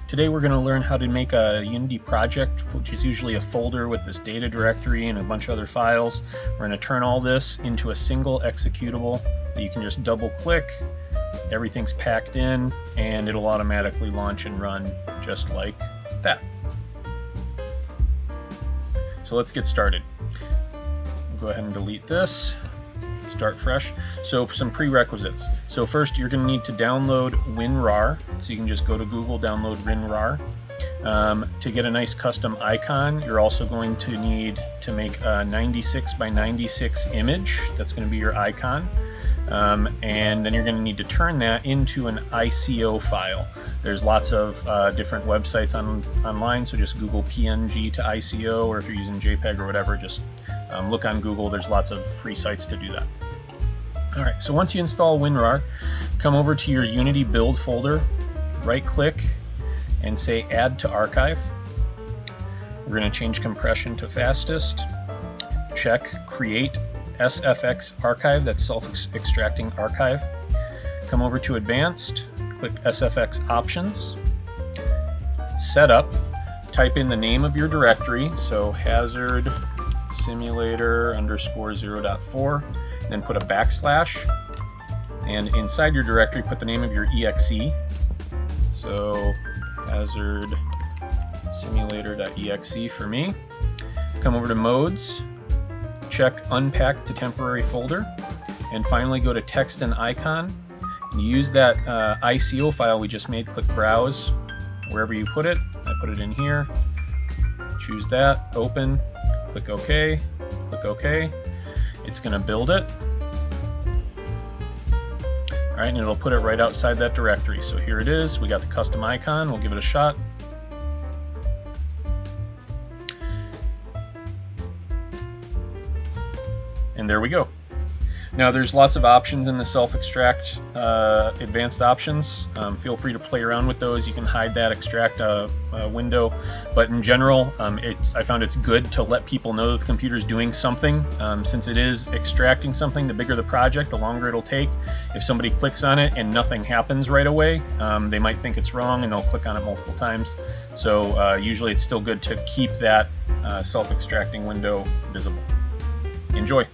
Today we're going to learn how to make a Unity project, which is usually a folder with this data directory and a bunch of other files. We're going to turn all this into a single executable that you can just double click, everything's packed in, and it'll automatically launch and run just like that. So let's get started. We'll go ahead and delete this. Start fresh. So some prerequisites. So first you're going to need to download WinRar. So you can just go to Google, download WinRar. To get a nice custom icon, you're also going to need to make a 96 by 96 image. That's going to be your icon. And then you're going to need to turn that into an ICO file. There's lots of different websites online, so just Google PNG to ICO, or if you're using JPEG or whatever, just look on Google. There's lots of free sites to do that. Alright, so once you install WinRar, come over to your Unity build folder, right click, and say Add to Archive. We're going to change compression to fastest. Check Create SFX Archive, that's self-extracting archive. Come over to Advanced, click SFX Options. Setup, type in the name of your directory, so hazard simulator _ 0.4, then put a backslash, and inside your directory put the name of your exe, so hazard simulator.exe for me. Come over to modes, check unpack to temporary folder, and finally go to text and icon, and use that ICO file we just made. Click browse wherever you put it. I put it in here. Choose that, open, click OK, click OK. It's going to build it. Alright, and it'll put it right outside that directory. So here it is. We got the custom icon. We'll give it a shot. And there we go. Now there's lots of options in the self-extract advanced options. Feel free to play around with those. You can hide that, extract a window, but in general I found it's good to let people know that the computer's doing something. Since it is extracting something, the bigger the project, the longer it'll take. If somebody clicks on it and nothing happens right away, they might think it's wrong and they'll click on it multiple times. So usually it's still good to keep that self-extracting window visible. Enjoy!